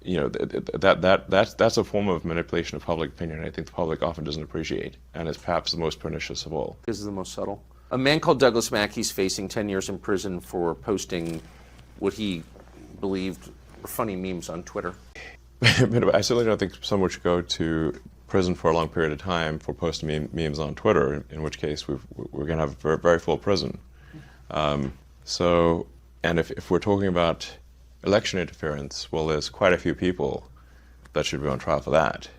that's a form of manipulation of public opinion. I think the public often doesn't appreciate, and is perhaps the most pernicious of all. This is the most subtle. A man called Douglas Mackey's facing 10 years in prison for posting what he believed were funny memes on Twitter. But I certainly don't think someone should go to prison for a long period of time for posting memes on Twitter, in which case we're going to have a very, very full prison. And if we're talking about election interference, well, there's quite a few people that should be on trial for that,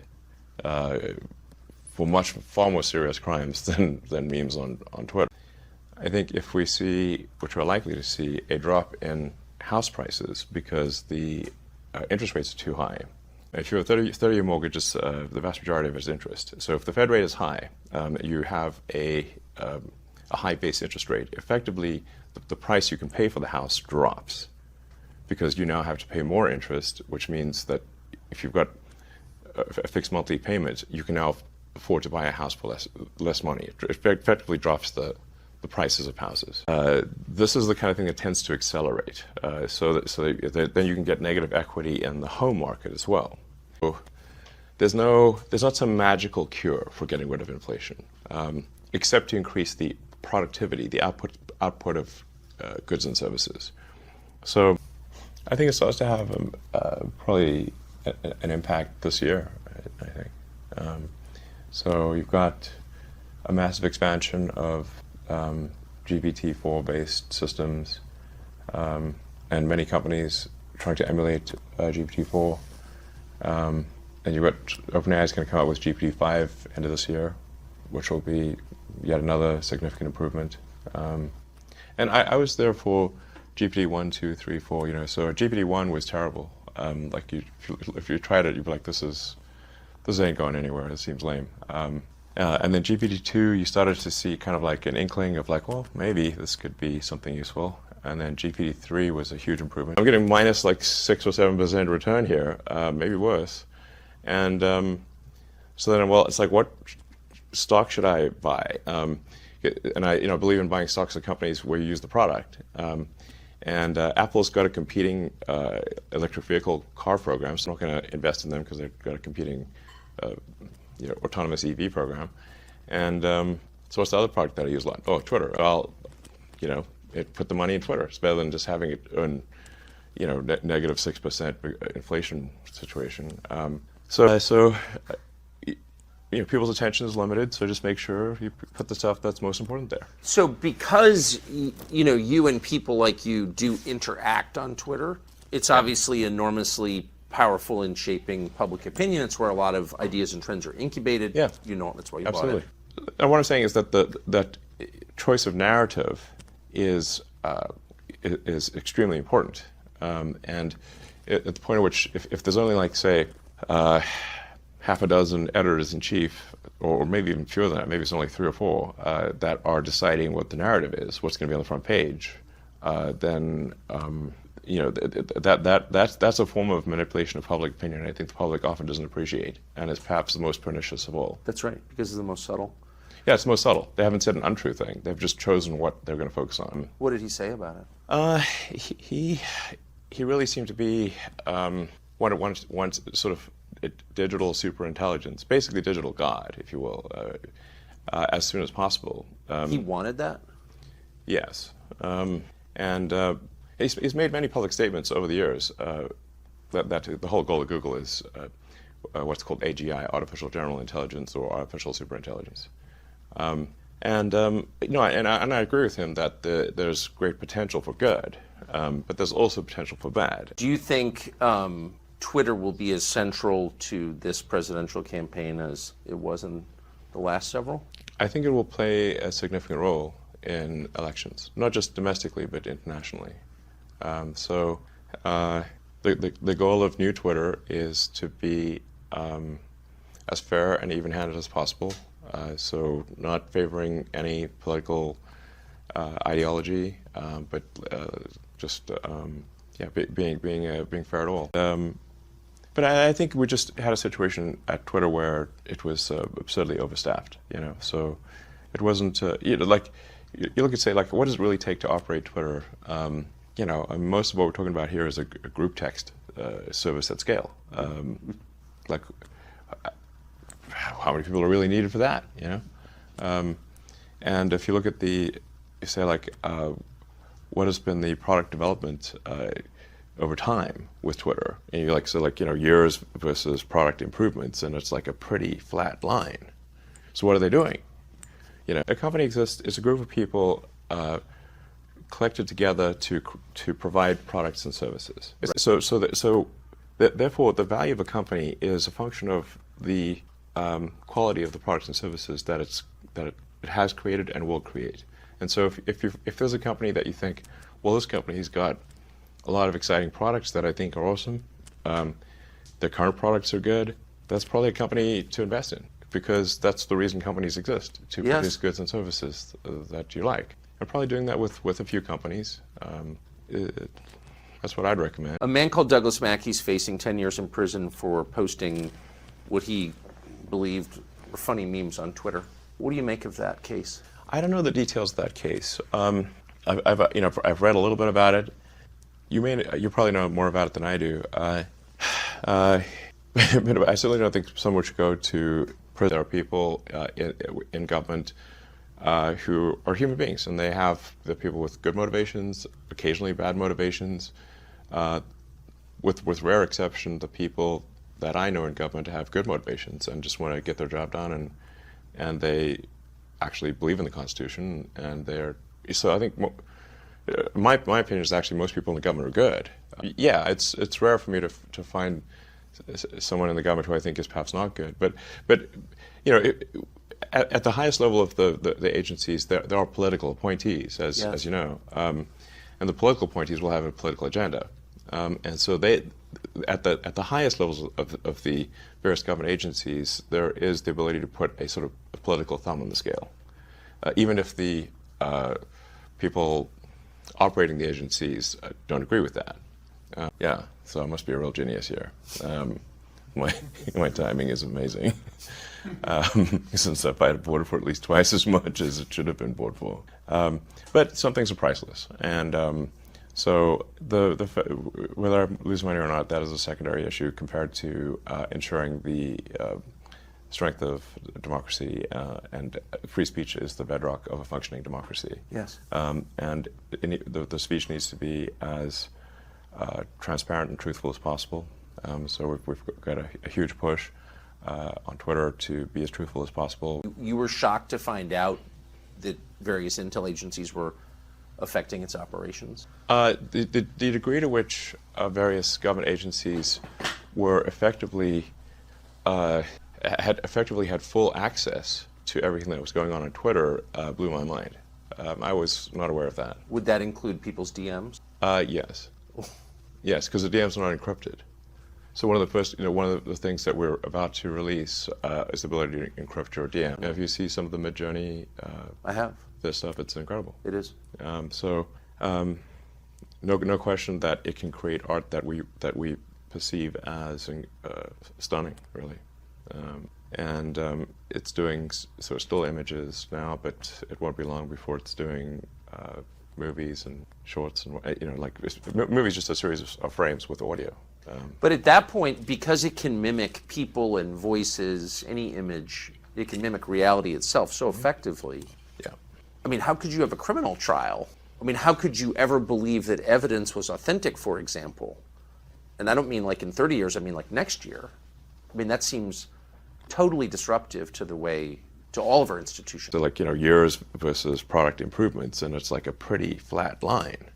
for far more serious crimes than memes on Twitter. I think if we see, which we're likely to see, a drop in house prices because the interest rates are too high. If you're a 30-year mortgage, the vast majority of it is interest. So if the Fed rate is high, you have a high base interest rate. Effectively, the price you can pay for the house drops because you now have to pay more interest, which means that if you've got a fixed monthly payment, you can now afford to buy a house for less money. It effectively drops the prices of houses. This is the kind of thing that tends to accelerate, so that then you can get negative equity in the home market as well. So there's not some magical cure for getting rid of inflation, except to increase the productivity, the output of goods and services. So I think it starts to have probably an impact this year, I think. So you've got a massive expansion of GPT-4 based systems, and many companies trying to emulate GPT-4. And you've got OpenAI is going to come out with GPT5 end of this year, which will be yet another significant improvement. And I was there for GPT 1, 2, 3, 4. So GPT 1 was terrible. If you tried it, you'd be like, this ain't going anywhere. It seems lame. And then GPT-2, you started to see kind of like an inkling of like, well, maybe this could be something useful. And then GPT-3 was a huge improvement. I'm getting minus like 6 or 7% return here, maybe worse. And so then, well, it's like, what stock should I buy? And I believe in buying stocks of companies where you use the product. And Apple's got a competing electric vehicle car program, so I'm not going to invest in them because they've got a competing autonomous EV program. And so what's the other product that I use a lot? Oh, Twitter. I'll, put the money in Twitter. It's better than just having it earn, negative 6% inflation situation. People's attention is limited, so just make sure you put the stuff that's most important there. So because, you and people like you do interact on Twitter, it's obviously enormously powerful in shaping public opinion. It's where a lot of ideas and trends are incubated. Yeah. That's why you Absolutely. bought it. And what I'm saying is that that choice of narrative is extremely important. And at the point at which, if there's only like, say, half a dozen editors-in-chief, or maybe even fewer than that, maybe it's only 3 or 4, that are deciding what the narrative is, what's going to be on the front page, then that's a form of manipulation of public opinion. I think the public often doesn't appreciate, and is perhaps the most pernicious of all. That's right, because it's the most subtle. Yeah, it's the most subtle. They haven't said an untrue thing. They've just chosen what they're going to focus on. What did he say about it? He really seemed to be wants sort of digital superintelligence, basically digital God, if you will, as soon as possible. He wanted that? Yes. And he's made many public statements over the years that the whole goal of Google is what's called AGI, artificial general intelligence, or artificial superintelligence. And I agree with him that there's great potential for good, but there's also potential for bad. Do you think Twitter will be as central to this presidential campaign as it was in the last several? I think it will play a significant role in elections, not just domestically, but internationally. So the goal of new Twitter is to be as fair and even-handed as possible, so not favoring any political ideology, but just being fair at all. But I think we just had a situation at Twitter where it was absurdly overstaffed. So it wasn't like you look at, say, like, what does it really take to operate Twitter? most of what we're talking about here is a group text service at scale. Like, how many people are really needed for that? And if you look at what has been the product development over time with Twitter, and years versus product improvements, and it's like a pretty flat line. So what are they doing? A company exists. It's a group of people collected together to provide products and services. Therefore, the value of a company is a function of the quality of the products and services that it has created and will create. And so if there's a company that you think, well, this company's got a lot of exciting products that I think are awesome, their current products are good, that's probably a company to invest in, because that's the reason companies exist, to produce goods and services that you like. I'm probably doing that with a few companies. That's what I'd recommend. A man called Douglas Mackey's facing 10 years in prison for posting what he believed were funny memes on Twitter. What do you make of that case? I don't know the details of that case. I've read a little bit about it. You probably know more about it than I do. But I certainly don't think someone should go to prison. There are people in government who are human beings, and they're people with good motivations, occasionally bad motivations. With rare exception, the people that I know in government have good motivations and just want to get their job done, and they actually believe in the Constitution, and so I think my opinion is actually most people in the government are good. Yeah, it's rare for me to find someone in the government who I think is perhaps not good, but at the highest level of the agencies, there are political appointees, as you know, and the political appointees will have a political agenda, and so they, at the highest levels of the various government agencies, there is the ability to put a sort of a political thumb on the scale, even if the people operating the agencies don't agree with that. So I must be a real genius here. My timing is amazing. Since I've had board for at least twice as much as it should have been board for. But some things are priceless, and so whether I lose money or not, that is a secondary issue compared to ensuring the strength of democracy, and free speech is the bedrock of a functioning democracy. Yes. And the speech needs to be as transparent and truthful as possible. So we've got a huge push on Twitter to be as truthful as possible. You were shocked to find out that various intel agencies were affecting its operations? The degree to which various government agencies were effectively had full access to everything that was going on Twitter blew my mind. I was not aware of that. Would that include people's DMs? Yes. Yes, because the DMs are not encrypted. So one of the things that we're about to release is the ability to encrypt your DM. If you see some of the Mid-Journey, I have this stuff, it's incredible. It is. No question that it can create art that we perceive as stunning, really. It's doing still images now, but it won't be long before it's doing movies and shorts, and movies, just a series of frames with audio. But at that point, because it can mimic people and voices, any image, it can mimic reality itself so effectively. Yeah. I mean, how could you have a criminal trial? I mean, how could you ever believe that evidence was authentic, for example? And I don't mean like in 30 years, I mean like next year. I mean, that seems totally disruptive to all of our institutions. So years versus product improvements, and it's like a pretty flat line.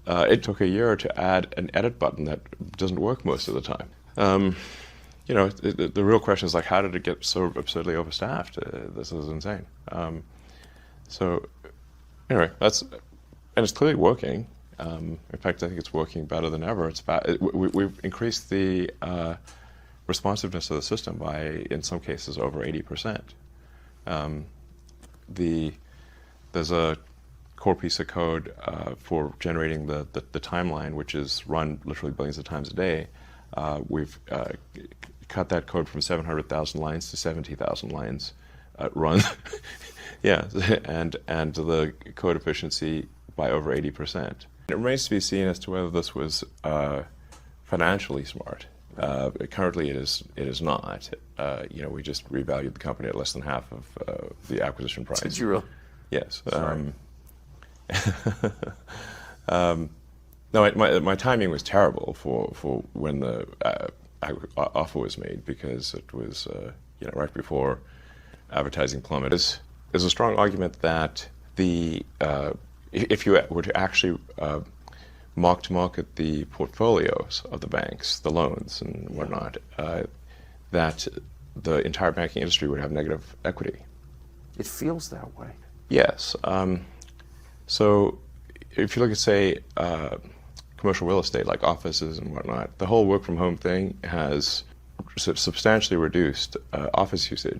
It took a year to add an edit button that doesn't work most of the time. The real question is how did it get so absurdly overstaffed? This is insane. So anyway, and it's clearly working. In fact, I think it's working better than ever. We've increased the responsiveness of the system by, in some cases, over 80%. There's a core piece of code for generating the timeline, which is run literally billions of times a day. We've cut that code from 700,000 lines to 70,000 lines run. Yeah, and the code efficiency by over 80%. It remains to be seen as to whether this was financially smart. Currently, it is not. We just revalued the company at less than half of the acquisition price. Did you really? Yes. No, my timing was terrible for when the offer was made, because it was right before advertising plummeted. There's a strong argument that if you were to actually mark to market the portfolios of the banks, the loans and whatnot, that the entire banking industry would have negative equity. It feels that way. Yes. So if you look at, say, commercial real estate, like offices and whatnot, the whole work from home thing has substantially reduced office usage